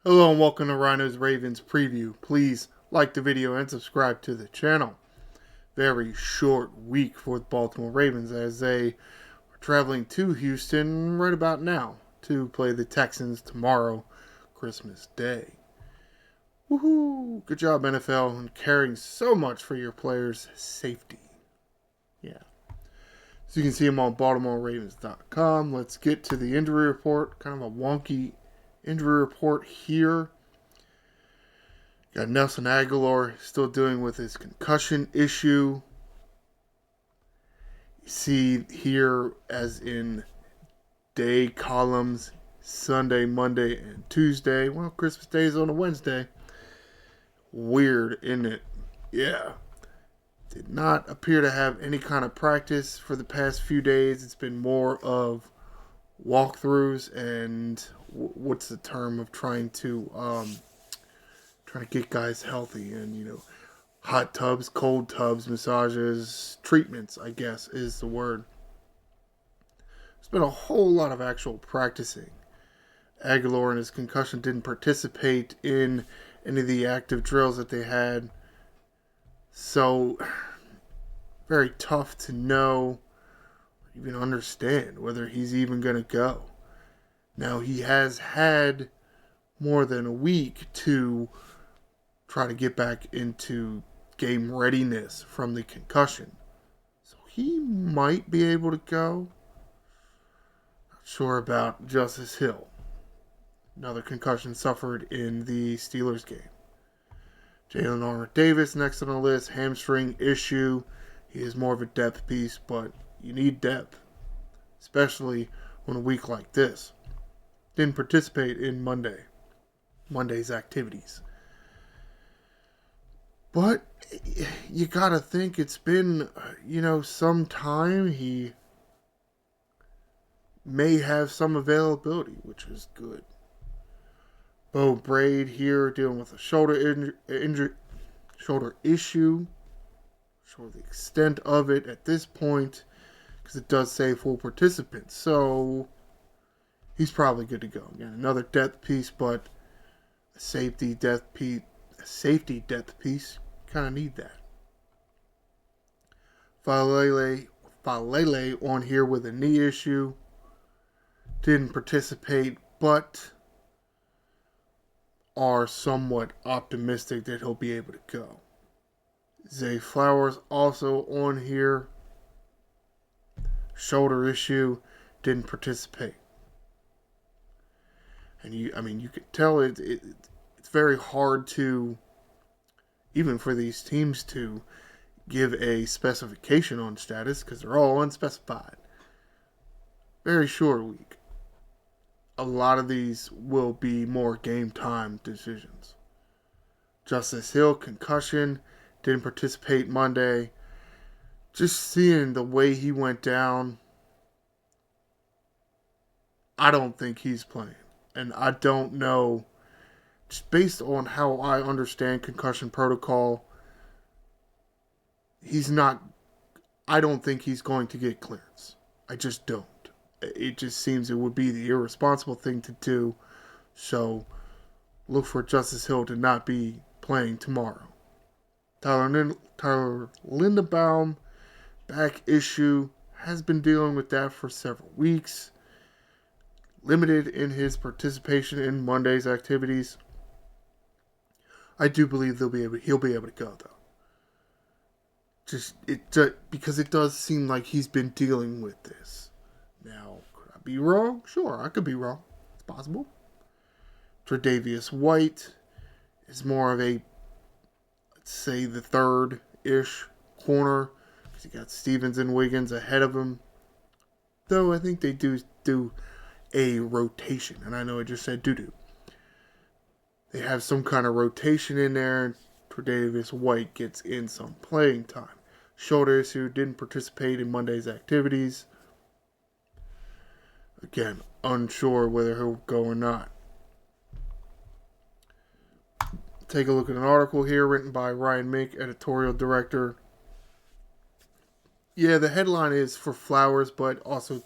Hello and welcome to Ryno's Ravens preview. Please like the video and subscribe to the channel. Very short week for the Baltimore Ravens as they are traveling to Houston right about now to play the Texans tomorrow, Christmas Day. Woohoo! Good job, NFL, in caring so much for your players' safety. Yeah. So you can see them on BaltimoreRavens.com. Let's get to the injury report. Kind of a wonky injury report here. Got Nelson Aguilar still dealing with his concussion issue. You see here, as in day columns, Sunday, Monday, and Tuesday. Well, Christmas Day is on a Wednesday. Weird, isn't it? Yeah. Did not appear to have any kind of practice for the past few days. It's been more of walkthroughs and what's the term of trying to get guys healthy and hot tubs, cold tubs, massages, treatments, I guess is the word. There's been a whole lot of actual practicing. Aguilar and his concussion didn't participate in any of the active drills that they had, so very tough to know, even understand whether he's even going to go. Now, he has had more than a week to try to get back into game readiness from the concussion. So he might be able to go. Not sure about Justice Hill. Another concussion suffered in the Steelers game. Jalen Armour-Davis next on the list. Hamstring issue. He is more of a depth piece, but you need depth, especially on a week like this. Didn't participate in Monday's activities. But you gotta think it's been, some time. He may have some availability, which is good. Bo Braid here dealing with a shoulder issue. Sure, the extent of it at this point, because it does say full participants. So he's probably good to go. Again, another depth piece, but a safety depth piece. Kind of need that. Falele on here with a knee issue. Didn't participate, but are somewhat optimistic that he'll be able to go. Zay Flowers also on here. Shoulder issue. Didn't participate. And you could tell it's very hard to, even for these teams, to give a specification on status because they're all unspecified. Very short week. A lot of these will be more game time decisions. Justice Hill, concussion, didn't participate Monday. Just seeing the way he went down, I don't think he's playing. And I don't know, just based on how I understand concussion protocol, I don't think he's going to get clearance. I just don't. It just seems it would be the irresponsible thing to do. So look for Justice Hill to not be playing tomorrow. Tyler Linderbaum, back issue, has been dealing with that for several weeks. Limited in his participation in Monday's activities. I do believe he'll be able to go though. Because it does seem like he's been dealing with this. Now, could I be wrong? Sure, I could be wrong. It's possible. Tre'Davious White is more of a, let's say, the third-ish corner, because you got Stevens and Wiggins ahead of him. Though I think they do a rotation, and I know I just said doo-doo. They have some kind of rotation in there, and Tre'Davious White gets in some playing time. Shoulder issue, didn't participate in Monday's activities. Again, unsure whether he'll go or not. Take a look at an article here written by Ryan Mink, editorial director. Yeah, the headline is for Flowers, but also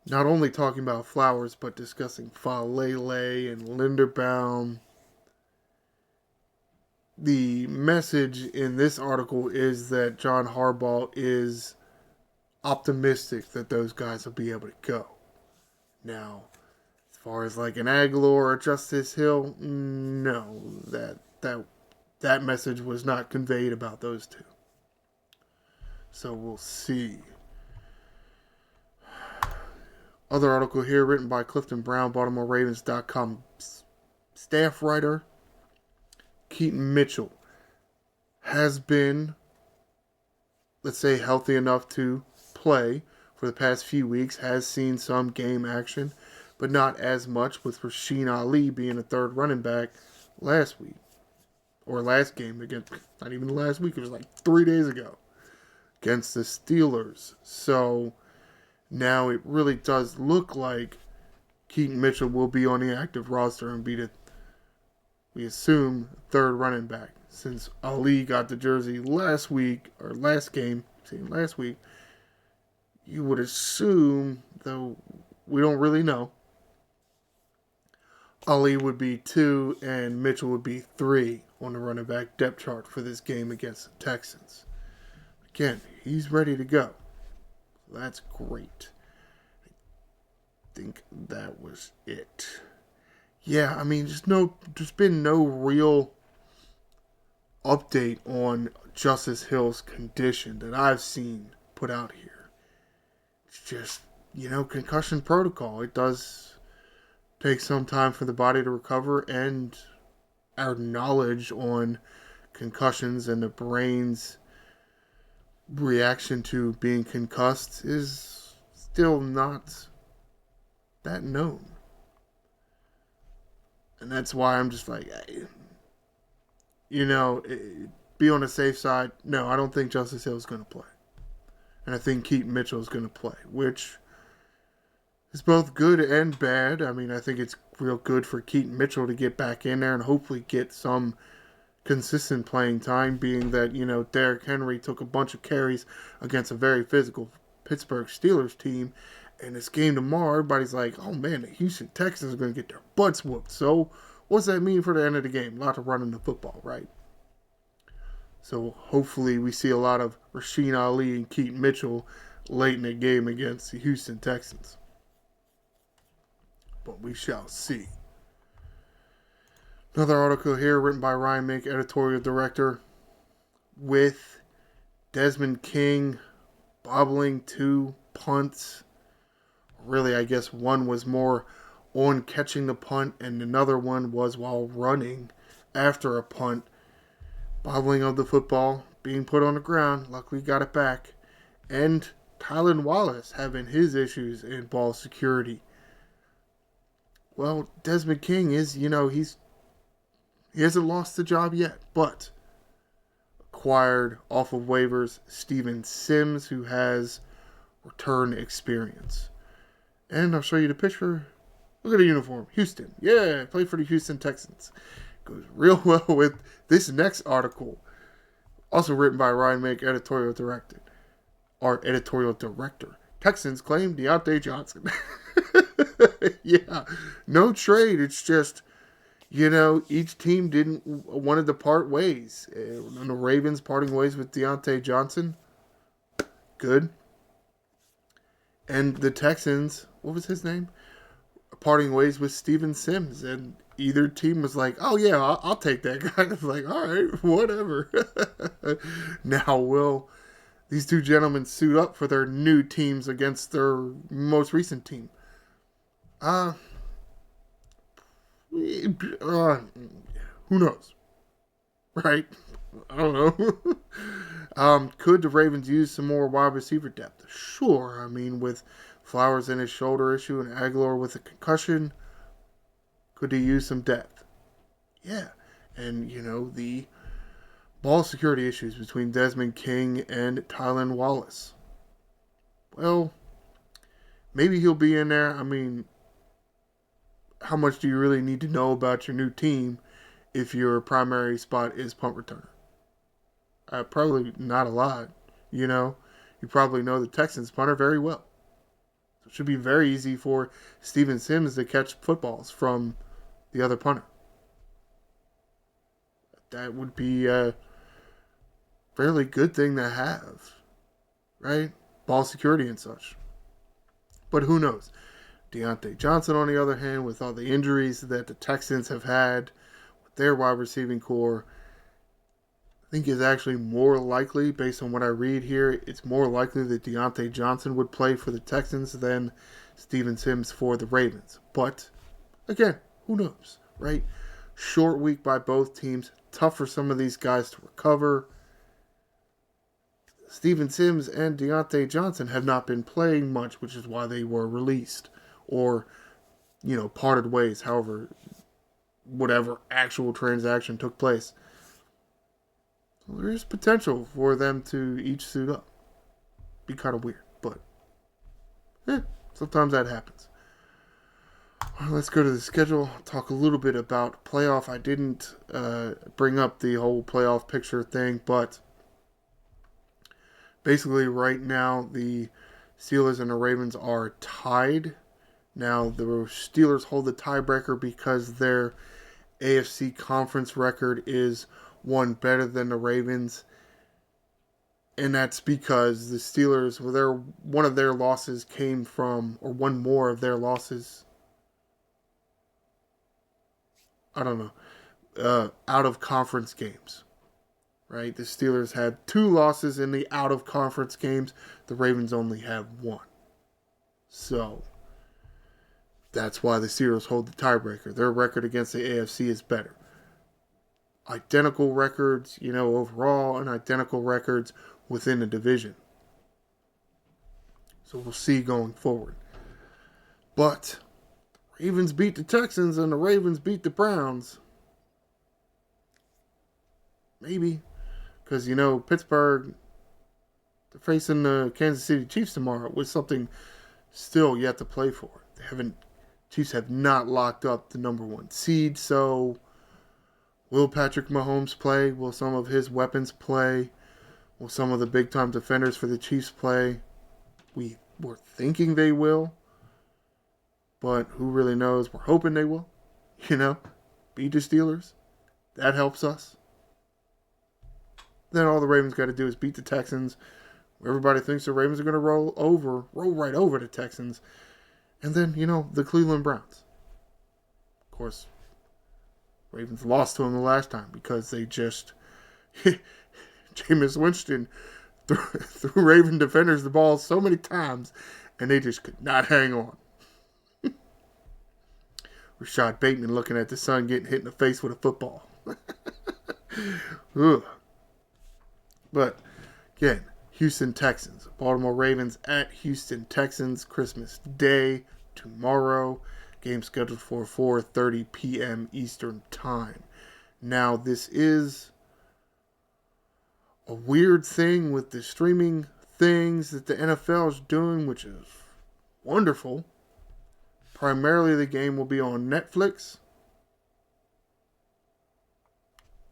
not only talking about Flowers, but discussing Falele and Linderbaum. The message in this article is that John Harbaugh is optimistic that those guys will be able to go. Now, as far as like an Aguilar or Justice Hill, no, that message was not conveyed about those two. So we'll see. Other article here written by Clifton Brown, BaltimoreRavens.com staff writer. Keaton Mitchell has been, let's say, healthy enough to play for the past few weeks, has seen some game action, but not as much, with Rasheen Ali being a third running back last week. Or last game against, not even last week, it was like 3 days ago, against the Steelers. So now it really does look like Keaton Mitchell will be on the active roster and be the, we assume, third running back. Since Ali got the jersey last week, or last game, last week, you would assume, though we don't really know, Ali would be 2 and Mitchell would be 3 on the running back depth chart for this game against the Texans. Again, he's ready to go. That's great. I think that was it. Yeah, I mean, there's been no real update on Justice Hill's condition that I've seen put out here. It's just, concussion protocol. It does take some time for the body to recover, and our knowledge on concussions and the brain's reaction to being concussed is still not that known. And that's why I'm just like, be on the safe side. No, I don't think Justice Hill is going to play. And I think Keaton Mitchell is going to play, which is both good and bad. I mean, I think it's real good for Keaton Mitchell to get back in there and hopefully get some consistent playing time, being that, Derrick Henry took a bunch of carries against a very physical Pittsburgh Steelers team. And this game tomorrow, everybody's like, oh man, the Houston Texans are going to get their butts whooped. So what's that mean for the end of the game? A lot of running the football, right? So hopefully we see a lot of Rasheen Ali and Keaton Mitchell late in the game against the Houston Texans. But we shall see. Another article here written by Ryan Mink, editorial director, with Desmond King bobbling 2 punts. Really, I guess one was more on catching the punt, and another one was while running after a punt. Bobbling of the football, being put on the ground. Luckily got it back. And Tylan Wallace having his issues in ball security. Well, Desmond King is, he hasn't lost the job yet, but acquired off of waivers Steven Sims, who has return experience. And I'll show you the picture. Look at the uniform. Houston. Yeah, played for the Houston Texans. Goes real well with this next article. Also written by Ryan Mink, editorial director. Texans claim Deontay Johnson. Yeah. No trade. It's just, each team wanted to part ways. And the Ravens parting ways with Deontay Johnson. Good. And the Texans, what was his name? Parting ways with Steven Sims. And either team was like, oh yeah, I'll take that guy. I was like, all right, whatever. Now will these two gentlemen suit up for their new teams against their most recent team? Who knows? Right? I don't know. Could the Ravens use some more wide receiver depth? Sure. I mean, with Flowers in his shoulder issue and Aguilar with a concussion, could he use some depth? Yeah. And, the ball security issues between Desmond King and Tylan Wallace. Well, maybe he'll be in there. I mean, how much do you really need to know about your new team if your primary spot is punt returner? Probably not a lot. You probably know the Texans punter very well. So it should be very easy for Steven Sims to catch footballs from the other punter. That would be a fairly good thing to have, right? Ball security and such. But who knows? Deontay Johnson, on the other hand, with all the injuries that the Texans have had with their wide receiving core, I think is actually more likely, based on what I read here, it's more likely that Deontay Johnson would play for the Texans than Steven Sims for the Ravens. But, again, who knows, right? Short week by both teams. Tough for some of these guys to recover. Steven Sims and Deontay Johnson have not been playing much, which is why they were released. Or, parted ways, however, whatever actual transaction took place. So there is potential for them to each suit up. Be kind of weird, but sometimes that happens. Let's go to the schedule. Talk a little bit about playoff. I didn't bring up the whole playoff picture thing, but basically right now the Steelers and the Ravens are tied. Now the Steelers hold the tiebreaker because their AFC conference record is one better than the Ravens. And that's because the Steelers, one of their losses came from, or one more of their losses, out of conference games. Right? The Steelers had 2 losses in the out of conference games. The Ravens only have 1. So that's why the Steelers hold the tiebreaker. Their record against the AFC is better. Identical records, overall, and identical records within the division. So we'll see going forward. But Ravens beat the Texans and the Ravens beat the Browns. Maybe. Because, Pittsburgh, they're facing the Kansas City Chiefs tomorrow with something still yet to play for. Chiefs have not locked up the number 1 seed, so will Patrick Mahomes play? Will some of his weapons play? Will some of the big-time defenders for the Chiefs play? We were thinking they will, but who really knows? We're hoping they will, beat the Steelers. That helps us. Then all the Ravens got to do is beat the Texans. Everybody thinks the Ravens are going to roll right over the Texans. And then, the Cleveland Browns. Of course, Ravens lost to them the last time because they just... Jameis Winston threw Raven defenders the ball so many times, and they just could not hang on. Rashad Bateman looking at the son getting hit in the face with a football. Ugh. But, again, Houston Texans. Baltimore Ravens at Houston Texans. Christmas Day, tomorrow. Game scheduled for 4:30 p.m. Eastern Time. Now, this is a weird thing with the streaming things that the NFL is doing, which is wonderful. Primarily, the game will be on Netflix.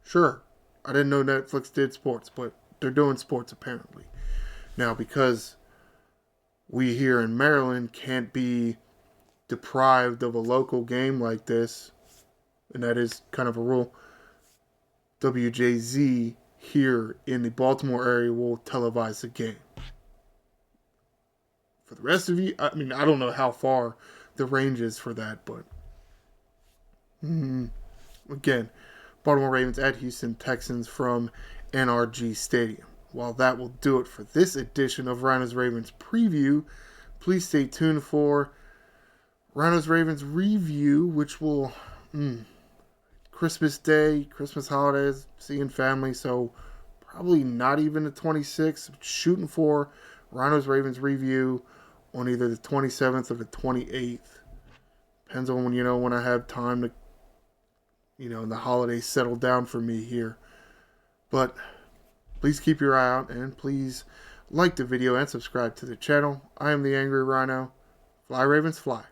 Sure, I didn't know Netflix did sports, but they're doing sports apparently. Now, because we here in Maryland can't be deprived of a local game like this, and that is kind of a rule, WJZ here in the Baltimore area will televise the game. For the rest of you, I don't know how far the range is for that, but again, Baltimore Ravens at Houston Texans from NRG Stadium. While that will do it for this edition of Ryno's Ravens Preview, please stay tuned for Ryno's Ravens Review, which will Christmas Day, Christmas holidays, seeing family, so probably not even the 26th. Shooting for Ryno's Ravens Review on either the 27th or the 28th. Depends on when I have time to, the holidays settle down for me here. But please keep your eye out and please like the video and subscribe to the channel. I am the Angry Ryno. Fly Ravens fly.